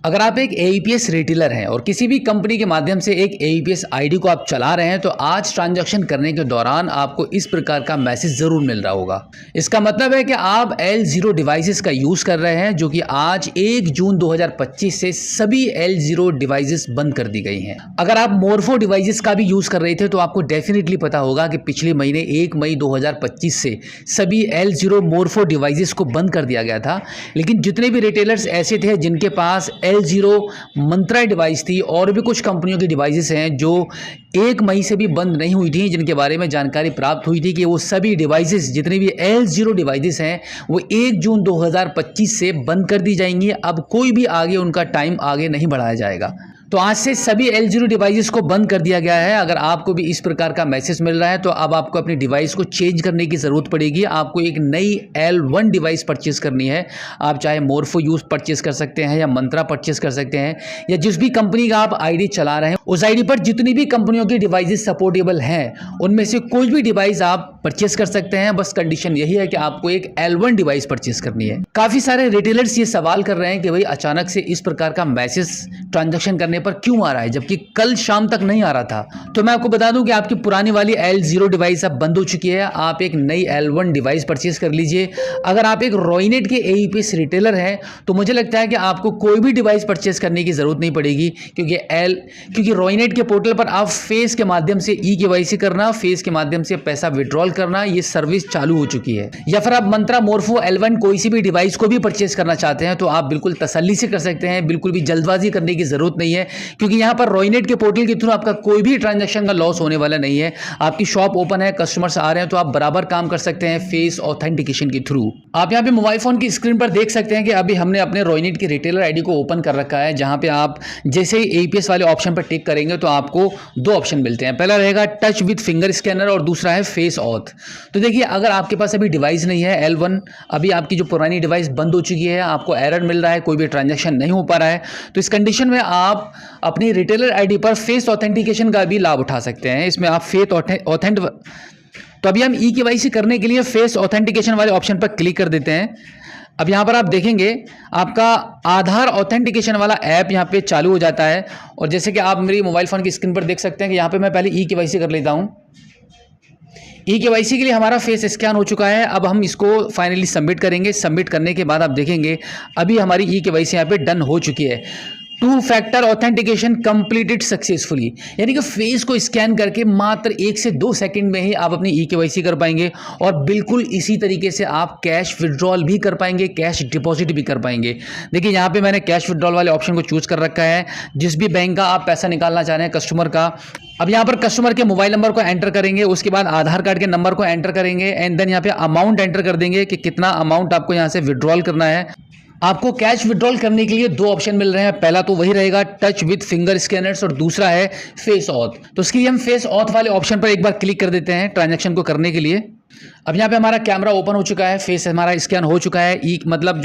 अगर आप एक एईपीएस रिटेलर हैं और किसी भी कंपनी के माध्यम से एक एईपीएस आईडी को आप चला रहे हैं तो आज ट्रांजैक्शन करने के दौरान आपको इस प्रकार का मैसेज जरूर मिल रहा होगा। इसका मतलब है कि आप L0 डिवाइसेस का यूज़ कर रहे हैं, जो कि आज 1 जून 2025 से सभी L0 डिवाइसेस बंद कर दी गई हैं। अगर आप मोरफो डिवाइसेस का भी यूज़ कर रहे थे तो आपको डेफिनेटली पता होगा कि पिछले महीने 1 मई 2025 से सभी L0 मोरफो डिवाइसेस को बंद कर दिया गया था। लेकिन जितने भी रिटेलर्स ऐसे थे जिनके पास L0 मंत्रा डिवाइस थी और भी कुछ कंपनियों की डिवाइसेस हैं जो 1 मई से भी बंद नहीं हुई थी, जिनके बारे में जानकारी प्राप्त हुई थी कि वो सभी डिवाइसेस जितने भी L0 डिवाइसेस हैं वो 1 जून 2025 से बंद कर दी जाएंगी। अब कोई भी आगे उनका टाइम आगे नहीं बढ़ाया जाएगा। तो आज से सभी L0 डिवाइसेस को बंद कर दिया गया है। अगर आपको भी इस प्रकार का मैसेज मिल रहा है तो अब आपको अपनी डिवाइस को चेंज करने की ज़रूरत पड़ेगी। आपको एक नई L1 डिवाइस परचेस करनी है। आप चाहे मोरफो यूज़ परचेस कर सकते हैं या मंत्रा परचेस कर सकते हैं, या जिस भी कंपनी का आप आईडी चला रहे हैं उस आईडी पर जितनी भी कंपनियों की डिवाइसेस सपोर्टेबल हैं उनमें से कोई भी डिवाइस आप परचेस कर सकते हैं। बस कंडीशन यही है कि आपको एक L1 डिवाइस परचेस करनी है। काफ़ी सारे रिटेलर्स ये सवाल कर रहे हैं कि भाई अचानक से इस प्रकार का मैसेज ट्रांजैक्शन करने पर क्यों आ रहा है जबकि कल शाम तक नहीं आ रहा था। तो मैं आपको बता दूं कि आपकी पुरानी वाली L0 डिवाइस अब बंद हो चुकी है। आप एक नई L1 डिवाइस परचेस कर लीजिए। अगर आप एक रॉयनेट के एईपीएस रिटेलर हैं तो मुझे लगता है कि आपको कोई भी डिवाइस परचेस करने की जरूरत नहीं पड़ेगी, क्योंकि रॉयनेट के पोर्टल पर आप फेस के माध्यम से ई-केवाईसी करना, फेस के माध्यम से पैसा विड्रॉल करना, ये सर्विस चालू हो चुकी है। या फिर आप मंत्रा, मोरफो, L1 कोई सी भी डिवाइस को भी परचेस करना चाहते हैं तो आप बिल्कुल तसल्ली से कर सकते हैं। बिल्कुल भी जल्दबाजी करने की जरूरत नहीं है, क्योंकि यहाँ पर रॉयनेट के पोर्टल के थ्रू आपका कोई भी ट्रांजैक्शन का लॉस होने वाला नहीं है। आपकी शॉप ओपन है, कस्टमर्स आ रहे हैं तो आप बराबर काम कर सकते हैं फेस ऑथेंटिकेशन के थ्रू। आप यहाँ पे मोबाइल फोन की स्क्रीन पर देख सकते हैं कि अभी हमने अपने रॉयनेट की रिटेलर आईडी को ओपन कर रखा है, जहाँ पे आप जैसे ही एईपीएस वाले ऑप्शन पर टिक करेंगे तो आपको दो ऑप्शन मिलते हैं। पहला रहेगा टच विद फिंगर स्कैनर और दूसरा है फेस ऑथ। तो देखिए, अगर आपके पास अभी डिवाइस नहीं है L1, अभी आपकी जो पुरानी डिवाइस बंद हो चुकी है, आपको एरर मिल रहा है, कोई भी ट्रांजैक्शन नहीं हो पा रहा है, तो इस कंडीशन में आप अपनी रिटेलर आईडी पर फेस ऑथेंटिकेशन का भी लाभ उठा सकते हैं। इसमें आप तो अभी हम ई-केवाईसी करने के लिए फेस ऑथेंटिकेशन वाले ऑप्शन पर क्लिक कर देते हैं। अब यहाँ पर आप देखेंगे आपका आधार ऑथेंटिकेशन वाला ऐप यहाँ पे चालू हो जाता है, और जैसे कि आप मेरी मोबाइल फ़ोन की स्क्रीन पर देख सकते हैं कि यहाँ पे मैं पहले ई-केवाईसी कर लेता हूँ। ई-केवाईसी के लिए हमारा फेस स्कैन हो चुका है। अब हम इसको फाइनली सबमिट करेंगे। सबमिट करने के बाद आप देखेंगे अभी हमारी ई-केवाईसी यहाँ पे डन हो चुकी है। 2 फैक्टर ऑथेंटिकेशन कंप्लीटेड सक्सेसफुली, यानी कि फेस को स्कैन करके मात्र 1 से 2 सेकंड में ही आप अपनी ई-केवाईसी कर पाएंगे, और बिल्कुल इसी तरीके से आप कैश विड्रॉल भी कर पाएंगे, कैश डिपॉजिट भी कर पाएंगे। देखिए, यहाँ पे मैंने कैश विड्रॉल वाले ऑप्शन को चूज कर रखा है। जिस भी बैंक का आप पैसा निकालना चाह रहे हैं कस्टमर का, अब यहाँ पर कस्टमर के मोबाइल नंबर को एंटर करेंगे, उसके बाद आधार कार्ड के नंबर को एंटर करेंगे, एंड देन यहाँ पे अमाउंट एंटर कर देंगे कि कितना अमाउंट आपको यहाँ से विड्रॉल करना है। आपको कैश विड्रॉल करने के लिए 2 ऑप्शन मिल रहे हैं। पहला तो वही रहेगा टच विद फिंगर स्कैनर्स, और दूसरा है फेस ऑथ। तो इसके लिए हम फेस ऑथ वाले ऑप्शन पर एक बार क्लिक कर देते हैं ट्रांजैक्शन को करने के लिए। अब यहाँ पे हमारा कैमरा ओपन हो चुका है, फेस हमारा स्कैन हो चुका है। मतलब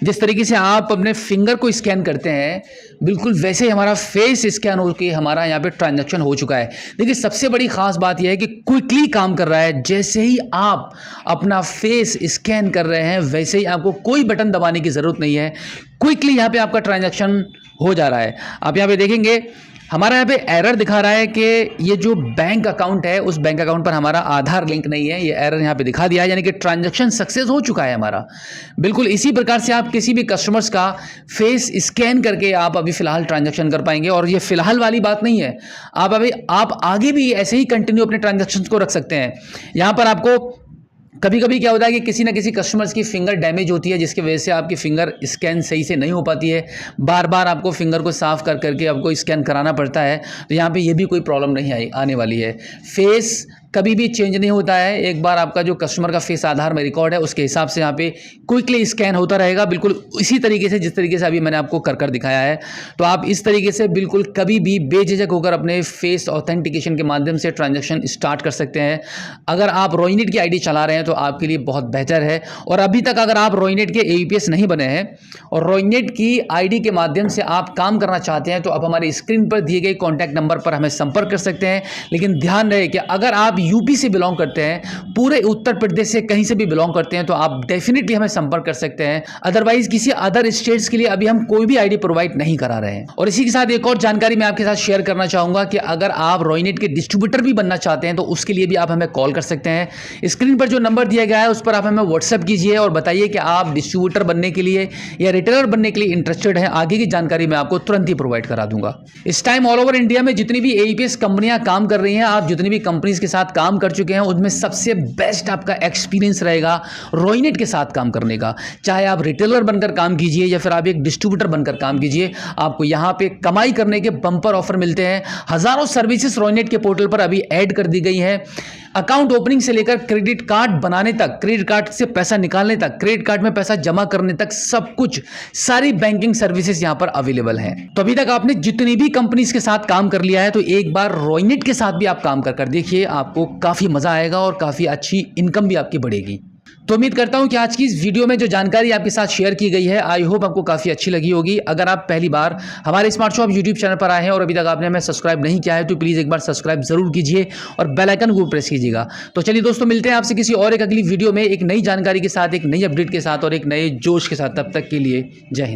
जिस तरीके से आप अपने फिंगर को स्कैन करते हैं बिल्कुल वैसे ही हमारा फेस स्कैन होकर हमारा यहाँ पे ट्रांजैक्शन हो चुका है। देखिए, सबसे बड़ी खास बात यह है कि क्विकली काम कर रहा है। जैसे ही आप अपना फेस स्कैन कर रहे हैं वैसे ही आपको कोई बटन दबाने की ज़रूरत नहीं है, क्विकली यहाँ पे आपका ट्रांजैक्शन हो जा रहा है। आप यहाँ पे देखेंगे हमारा यहाँ पे एरर दिखा रहा है कि ये जो बैंक अकाउंट है उस बैंक अकाउंट पर हमारा आधार लिंक नहीं है। ये एरर यहाँ पे दिखा दिया है, यानी कि ट्रांजैक्शन सक्सेस हो चुका है हमारा। बिल्कुल इसी प्रकार से आप किसी भी कस्टमर्स का फेस स्कैन करके आप अभी फ़िलहाल ट्रांजैक्शन कर पाएंगे। और ये फ़िलहाल वाली बात नहीं है, आप आगे भी ऐसे ही कंटिन्यू अपने ट्रांजैक्शन को रख सकते हैं। यहाँ पर आपको कभी कभी क्या होता है कि किसी ना किसी कस्टमर्स की फिंगर डैमेज होती है, जिसकी वजह से आपकी फिंगर स्कैन सही से नहीं हो पाती है। बार बार आपको फिंगर को साफ करके आपको स्कैन कराना पड़ता है। तो यहाँ पे ये भी कोई प्रॉब्लम नहीं आने वाली है। फेस कभी भी चेंज नहीं होता है। एक बार आपका जो कस्टमर का फेस आधार में रिकॉर्ड है उसके हिसाब से यहाँ पे क्विकली स्कैन होता रहेगा, बिल्कुल इसी तरीके से जिस तरीके से अभी मैंने आपको कर दिखाया है। तो आप इस तरीके से बिल्कुल कभी भी बेझिझक होकर अपने फेस ऑथेंटिकेशन के माध्यम से ट्रांजैक्शन स्टार्ट कर सकते हैं। अगर आप रॉयनेट की आईडी चला रहे हैं तो आपके लिए बहुत बेहतर है। और अभी तक अगर आप रॉयनेट के एईपीएस नहीं बने हैं और रॉयनेट की आईडी के माध्यम से आप काम करना चाहते हैं तो आप हमारे स्क्रीन पर दिए गए कॉन्टैक्ट नंबर पर हमें संपर्क कर सकते हैं। लेकिन ध्यान रहे कि अगर आप यूपी से बिलोंग करते हैं, पूरे उत्तर प्रदेश से कहीं से भी बिलोंग करते हैं, तो आप डेफिनेटली हमें संपर्क कर सकते हैं। अदरवाइज किसी अदर स्टेट्स के लिए अभी हम कोई भी आईडी प्रोवाइड नहीं करा रहे हैं। और इसी के साथ एक और जानकारी मैं आपके साथ शेयर करना चाहूंगा कि अगर आप रॉयनेट के डिस्ट्रीब्यूटर भी बनना चाहते हैं तो उसके लिए भी आप हमें कॉल कर सकते हैं। स्क्रीन पर जो नंबर दिया गया है उस पर आप हमें व्हाट्सएप कीजिए और बताइए कि आप डिस्ट्रीब्यूटर बनने के लिए या रिटेलर बनने के लिए इंटरेस्टेड हैं। आगे की जानकारी मैं आपको तुरंत ही प्रोवाइड करा दूंगा। इस टाइम ऑल ओवर इंडिया में जितनी भी एईपीएस कंपनियां काम कर रही हैं, आप जितनी भी कंपनीज के साथ काम कर चुके हैं, उनमें सबसे बेस्ट आपका एक्सपीरियंस रहेगा रॉयनेट के साथ काम करने का। चाहे आप रिटेलर बनकर काम कीजिए या फिर आप एक डिस्ट्रीब्यूटर बनकर काम कीजिए, आपको यहां पे कमाई करने के बम्पर ऑफर मिलते हैं। हजारों सर्विसेज रॉयनेट के पोर्टल पर अभी ऐड कर दी गई हैं। अकाउंट ओपनिंग से लेकर क्रेडिट कार्ड बनाने तक, क्रेडिट कार्ड से पैसा निकालने तक, क्रेडिट कार्ड में पैसा जमा करने तक, सब कुछ, सारी बैंकिंग सर्विसेज यहां पर अवेलेबल हैं। तो अभी तक आपने जितनी भी कंपनीज के साथ काम कर लिया है, तो एक बार रॉयनेट के साथ भी आप काम कर देखिए, आपको काफी मजा आएगा और काफी अच्छी इनकम भी आपकी बढ़ेगी। तो उम्मीद करता हूं कि आज की इस वीडियो में जो जानकारी आपके साथ शेयर की गई है, आई होप आपको काफ़ी अच्छी लगी होगी। अगर आप पहली बार हमारे स्मार्ट शॉप यूट्यूब चैनल पर आए हैं और अभी तक आपने हमें सब्सक्राइब नहीं किया है, तो प्लीज़ एक बार सब्सक्राइब जरूर कीजिए और बेल आइकन को प्रेस कीजिएगा। तो चलिए दोस्तों, मिलते हैं आपसे किसी और एक अगली वीडियो में, एक नई जानकारी के साथ, एक नई अपडेट के साथ और एक नए जोश के साथ। तब तक के लिए जय हिंद।